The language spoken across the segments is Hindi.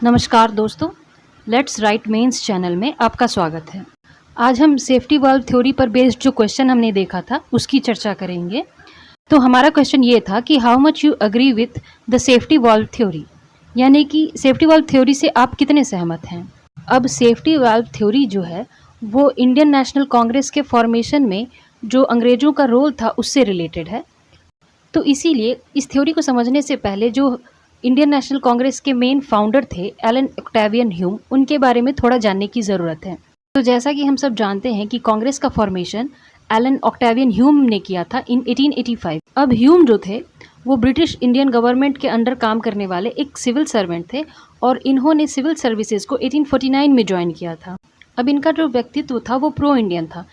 नमस्कार दोस्तों, लेट्स राइट मेंस चैनल में आपका स्वागत है। आज हम सेफ्टी वाल्व थ्योरी पर बेस्ड जो क्वेश्चन हमने देखा था उसकी चर्चा करेंगे। तो हमारा क्वेश्चन ये था कि how much you agree with the safety valve theory, यानी कि सेफ्टी वाल्व थ्योरी से आप कितने सहमत हैं। अब सेफ्टी वाल्व थ्योरी जो है वो इंडियन नेशनल कांग्रेस के फॉर्मेशन में जो अंग्रेजों का रोल था उससे रिलेटेड है। तो इसीलिए इस थ्योरी को समझने से पहले जो इंडियन नेशनल कांग्रेस के मेन फाउंडर थे एलन ऑक्टेवियन ह्यूम, उनके बारे में थोड़ा जानने की ज़रूरत है। तो जैसा कि हम सब जानते हैं कि कांग्रेस का फॉर्मेशन एलन ऑक्टेवियन ह्यूम ने किया था इन 1885। अब ह्यूम जो थे वो ब्रिटिश इंडियन गवर्नमेंट के अंडर काम करने वाले एक सिविल सर्वेंट थे और इन्होंने सिविल सर्विसेज को 1849 में ज्वाइन किया था। अब इनका जो व्यक्तित्व था वो प्रो इंडियन था,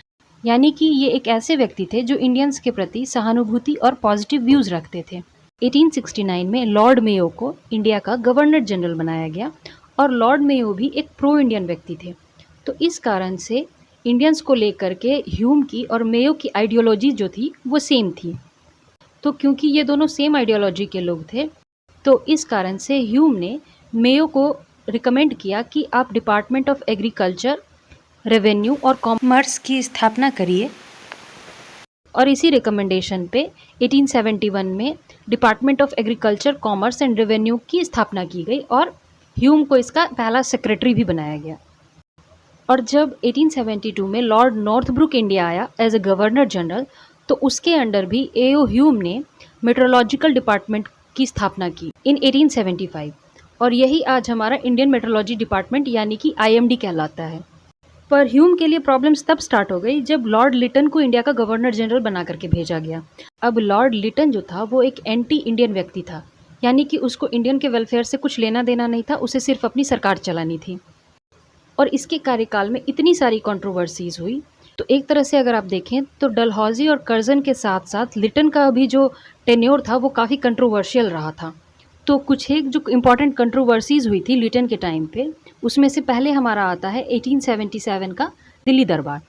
यानी कि ये एक ऐसे व्यक्ति थे जो इंडियंस के प्रति सहानुभूति और पॉजिटिव व्यूज़ रखते थे। 1869 में लॉर्ड मेयो को इंडिया का गवर्नर जनरल बनाया गया और लॉर्ड मेयो भी एक प्रो इंडियन व्यक्ति थे। तो इस कारण से इंडियंस को लेकर के ह्यूम की और मेयो की आइडियोलॉजी जो थी वो सेम थी। तो क्योंकि ये दोनों सेम आइडियोलॉजी के लोग थे तो इस कारण से ह्यूम ने मेयो को रिकमेंड किया कि आप डिपार्टमेंट ऑफ एग्रीकल्चर, रेवेन्यू और कॉमर्स की स्थापना करिए। और इसी रिकमेंडेशन पे 1871 में department of agriculture, commerce and revenue की स्थापना की गई और ह्यूम को इसका पहला सेक्रेटरी भी बनाया गया। और जब 1872 में लॉर्ड नॉर्थब्रुक इंडिया आया एज ए गवर्नर जनरल तो उसके अंडर भी एओ ह्यूम ने मेट्रोलॉजिकल डिपार्टमेंट की स्थापना की इन 1875 और यही आज हमारा इंडियन मेट्रोलॉजी डिपार्टमेंट यानी कि आईएमडी कहलाता है। पर ह्यूम के लिए प्रॉब्लम्स तब स्टार्ट हो गई जब लॉर्ड लिटन को इंडिया का गवर्नर जनरल बना करके भेजा गया। अब लॉर्ड लिटन जो था वो एक एंटी इंडियन व्यक्ति था, यानी कि उसको इंडियन के वेलफेयर से कुछ लेना देना नहीं था, उसे सिर्फ अपनी सरकार चलानी थी। और इसके कार्यकाल में इतनी सारी कंट्रोवर्सीज हुई। तो एक तरह से अगर आप देखें तो डलहौजी और कर्जन के साथ साथ लिटन का भी जो टेन्योर था वो काफ़ी कंट्रोवर्शियल रहा था। तो कुछ एक जो इम्पॉर्टेंट कंट्रोवर्सीज हुई थी लिटन के टाइम पे, उसमें से पहले हमारा आता है 1877 का दिल्ली दरबार।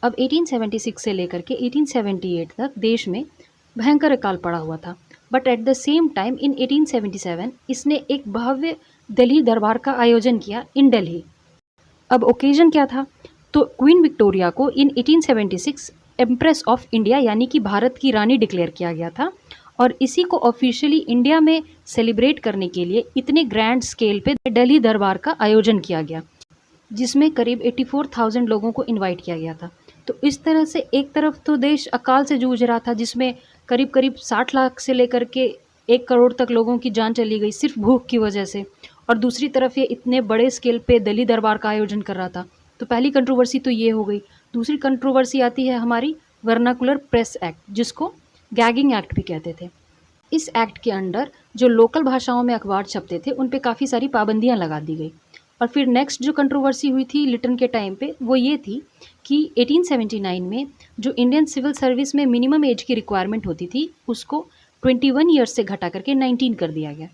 अब 1876 से लेकर के 1878 तक देश में भयंकर अकाल पड़ा हुआ था, but at the same time in 1877 इसने एक भव्य दिल्ली दरबार का आयोजन किया इन दिल्ली। अब ओकेजन क्या था, तो क्वीन विक्टोरिया को इन 1876 एम्प्रेस ऑफ इंडिया यानी कि भारत की रानी डिक्लेयर किया गया था और इसी को ऑफिशियली इंडिया में सेलिब्रेट करने के लिए इतने ग्रैंड स्केल पे दिल्ली दरबार का आयोजन किया गया जिसमें करीब 84,000 लोगों को इनवाइट किया गया था। तो इस तरह से एक तरफ तो देश अकाल से जूझ रहा था जिसमें करीब करीब 60 लाख से लेकर के 1 करोड़ तक लोगों की जान चली गई सिर्फ भूख की वजह से, और दूसरी तरफ ये इतने बड़े स्केल पे दिल्ली दरबार का आयोजन कर रहा था। तो पहली कंट्रोवर्सी तो ये हो गई। दूसरी कंट्रोवर्सी आती है हमारी वर्नाकुलर प्रेस एक्ट, जिसको गैगिंग एक्ट भी कहते थे। इस एक्ट के अंडर जो लोकल भाषाओं में अखबार छपते थे उन पे काफ़ी सारी पाबंदियां लगा दी गई। और फिर नेक्स्ट जो कंट्रोवर्सी हुई थी लिटन के टाइम पे वो ये थी कि 1879 में जो इंडियन सिविल सर्विस में मिनिमम एज की रिक्वायरमेंट होती थी उसको 21 ईयर्स से घटा करके 19 कर दिया गया।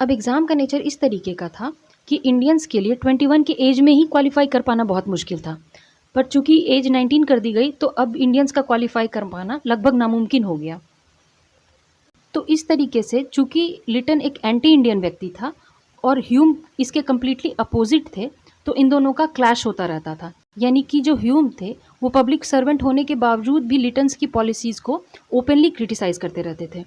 अब एग्ज़ाम का नेचर इस तरीके का था कि इंडियंस के लिए 21 की एज में ही क्वालिफाई कर पाना बहुत मुश्किल था, पर चूंकि एज 19 कर दी गई तो अब इंडियंस का क्वालिफाई कर पाना लगभग नामुमकिन हो गया। तो इस तरीके से चूंकि लिटन एक एंटी इंडियन व्यक्ति था और ह्यूम इसके कम्प्लीटली अपोजिट थे, तो इन दोनों का क्लैश होता रहता था। यानी कि जो ह्यूम थे वो पब्लिक सर्वेंट होने के बावजूद भी लिटन्स की पॉलिसीज़ को ओपनली क्रिटिसाइज़ करते रहते थे।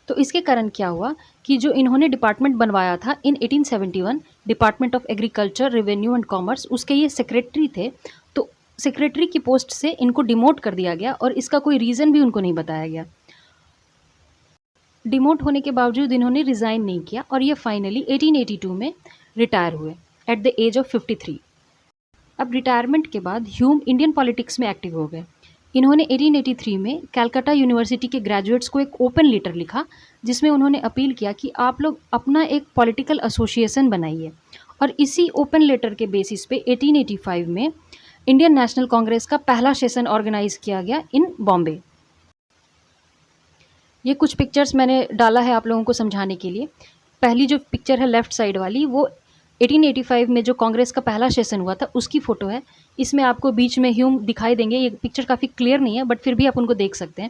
तो इसके कारण क्या हुआ कि जो इन्होंने डिपार्टमेंट बनवाया था इन 1871, department of agriculture, revenue and commerce, उसके ये सेक्रेटरी थे। तो सेक्रेटरी की पोस्ट से इनको डिमोट कर दिया गया और इसका कोई रीज़न भी उनको नहीं बताया गया। डिमोट होने के बावजूद इन्होंने रिज़ाइन नहीं किया और ये फाइनली 1882 में रिटायर हुए एट द एज ऑफ 53। अब रिटायरमेंट के बाद ह्यूम इंडियन पॉलिटिक्स में एक्टिव हो गए। इन्होंने 1883 में कैलकाटा यूनिवर्सिटी के ग्रेजुएट्स को एक ओपन लेटर लिखा जिसमें उन्होंने अपील किया कि आप लोग अपना एक पॉलिटिकल एसोसिएशन बनाइए, और इसी ओपन लेटर के बेसिस पे 1885 में इंडियन नेशनल कांग्रेस का पहला सेशन ऑर्गेनाइज किया गया इन बॉम्बे। ये कुछ पिक्चर्स मैंने डाला है आप लोगों को समझाने के लिए। पहली जो पिक्चर है लेफ़्ट साइड वाली वो 1885 में जो कांग्रेस का पहला सेशन हुआ था उसकी फ़ोटो है। इसमें आपको बीच में ह्यूम दिखाई देंगे। ये पिक्चर काफ़ी क्लियर नहीं है बट फिर भी आप उनको देख सकते हैं।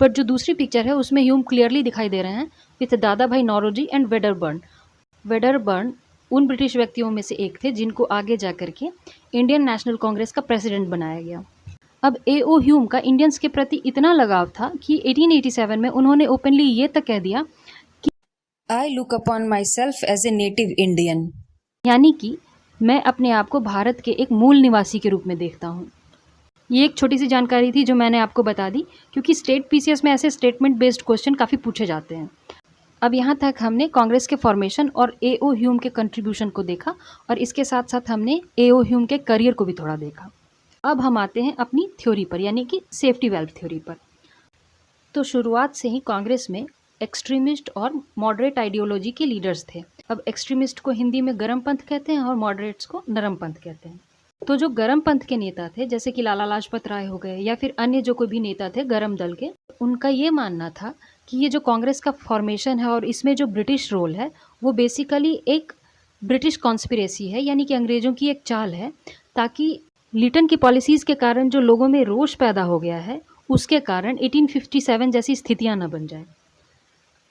बट जो दूसरी पिक्चर है उसमें ह्यूम क्लियरली दिखाई दे रहे हैं विथ दादा भाई नौरोजी एंड वेडरबर्न। वेडरबर्न उन ब्रिटिश व्यक्तियों में से एक थे जिनको आगे जा कर के इंडियन नेशनल कांग्रेस का प्रेसिडेंट बनाया गया। अब A.O. ह्यूम का इंडियंस के प्रति इतना लगाव था कि 1887 में उन्होंने ओपनली ये तक कह दिया कि I look upon myself as a native Indian. यानी कि मैं अपने आप को भारत के एक मूल निवासी के रूप में देखता हूँ। ये एक छोटी सी जानकारी थी जो मैंने आपको बता दी, क्योंकि स्टेट पीसीएस में ऐसे स्टेटमेंट बेस्ड क्वेश्चन काफ़ी पूछे जाते हैं। अब यहाँ तक हमने कांग्रेस के फॉर्मेशन और A.O. ह्यूम के कंट्रीब्यूशन को देखा, और इसके साथ साथ हमने A.O. ह्यूम के करियर को भी थोड़ा देखा। अब हम आते हैं अपनी थ्योरी पर, यानी कि सेफ्टी वेल्व थ्योरी पर। तो शुरुआत से ही कांग्रेस में एक्सट्रीमिस्ट और मॉडरेट आइडियोलॉजी के लीडर्स थे। अब एक्सट्रीमिस्ट को हिंदी में गरम पंथ कहते हैं और मॉडरेट्स को नरम पंथ कहते हैं। तो जो गरम पंथ के नेता थे, जैसे कि लाला लाजपत राय हो गए या फिर अन्य जो कोई भी नेता थे गरम दल के, उनका ये मानना था कि ये जो कांग्रेस का फॉर्मेशन है और इसमें जो ब्रिटिश रोल है वो बेसिकली एक ब्रिटिश कॉन्स्पिरेसी है, यानी कि अंग्रेज़ों की एक चाल है, ताकि लिटन की पॉलिसीज़ के कारण जो लोगों में रोष पैदा हो गया है उसके कारण 1857 जैसी स्थितियां न बन जाए।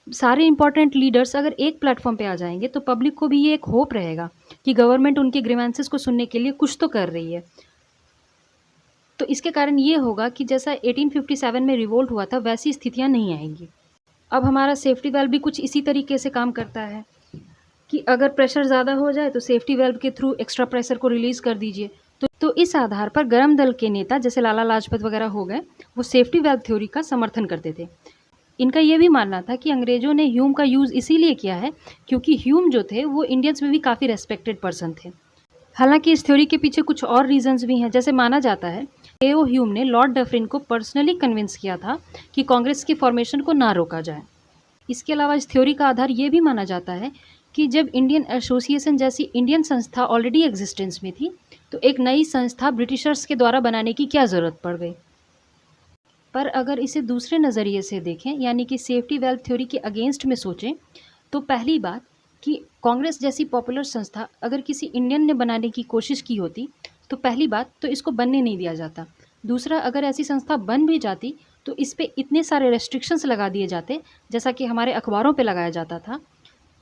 सारे इंपॉर्टेंट लीडर्स अगर एक प्लेटफॉर्म पे आ जाएंगे तो पब्लिक को भी ये एक होप रहेगा कि गवर्नमेंट उनके ग्रीवेंसेस को सुनने के लिए कुछ तो कर रही है। तो इसके कारण ये होगा कि जैसा 1857 में रिवोल्ट हुआ था वैसी स्थितियां नहीं आएंगी। अब हमारा सेफ्टी वेल्व भी कुछ इसी तरीके से काम करता है कि अगर प्रेशर ज़्यादा हो जाए तो सेफ्टी वेल्व के थ्रू एक्स्ट्रा प्रेशर को रिलीज़ कर दीजिए। तो इस आधार पर गरम दल के नेता जैसे लाला लाजपत वगैरह हो गए, वो सेफ्टी वेल्व थ्योरी का समर्थन करते थे। इनका ये भी मानना था कि अंग्रेज़ों ने ह्यूम का यूज़ इसीलिए किया है क्योंकि ह्यूम जो थे वो इंडियंस में भी काफ़ी रेस्पेक्टेड पर्सन थे। हालांकि इस थ्योरी के पीछे कुछ और रीजंस भी हैं। जैसे माना जाता है A.O. ह्यूम ने लॉर्ड डफरिन को पर्सनली कन्विंस किया था कि कांग्रेस की फॉर्मेशन को ना रोका जाए। इसके अलावा इस थ्योरी का आधार ये भी माना जाता है कि जब इंडियन एसोसिएशन जैसी इंडियन संस्था ऑलरेडी एग्जिस्टेंस में थी तो एक नई संस्था ब्रिटिशर्स के द्वारा बनाने की क्या ज़रूरत पड़ गई। पर अगर इसे दूसरे नज़रिए से देखें, यानी कि सेफ्टी वेल्व थ्योरी के अगेंस्ट में सोचें, तो पहली बात कि कांग्रेस जैसी पॉपुलर संस्था अगर किसी इंडियन ने बनाने की कोशिश की होती तो पहली बात तो इसको बनने नहीं दिया जाता। दूसरा, अगर ऐसी संस्था बन भी जाती तो इस पर इतने सारे रेस्ट्रिक्शंस लगा दिए जाते, जैसा कि हमारे अखबारों पे लगाया जाता था,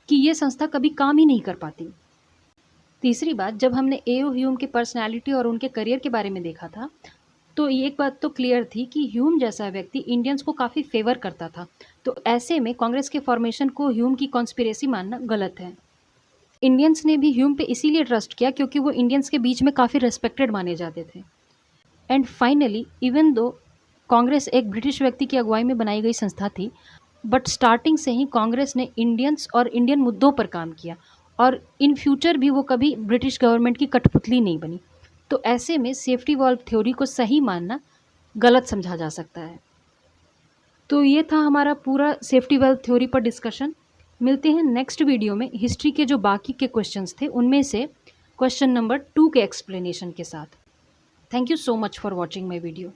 कि ये संस्था कभी काम ही नहीं कर पाती। तीसरी बात, जब हमने A.O. ह्यूम की पर्सनालिटी और उनके करियर के बारे में देखा था तो एक बात तो क्लियर थी कि ह्यूम जैसा व्यक्ति इंडियंस को काफ़ी फेवर करता था। तो ऐसे में कांग्रेस के फॉर्मेशन को ह्यूम की कॉन्स्पिरेसी मानना गलत है। इंडियंस ने भी ह्यूम पे इसीलिए ट्रस्ट किया क्योंकि वो इंडियंस के बीच में काफ़ी रेस्पेक्टेड माने जाते थे। And finally, even though Congress एक ब्रिटिश व्यक्ति की अगुवाई में बनाई गई संस्था थी, बट स्टार्टिंग से ही कांग्रेस ने इंडियंस और इंडियन मुद्दों पर काम किया और इन फ्यूचर भी वो कभी ब्रिटिश गवर्नमेंट की कठपुतली नहीं बनी। तो ऐसे में सेफ्टी वॉल्व थ्योरी को सही मानना गलत समझा जा सकता है। तो ये था हमारा पूरा सेफ्टी वॉल्व थ्योरी पर डिस्कशन। मिलते हैं नेक्स्ट वीडियो में हिस्ट्री के जो बाकी के क्वेश्चंस थे उनमें से क्वेश्चन नंबर 2 के एक्सप्लेनेशन के साथ। Thank you so much for watching my video.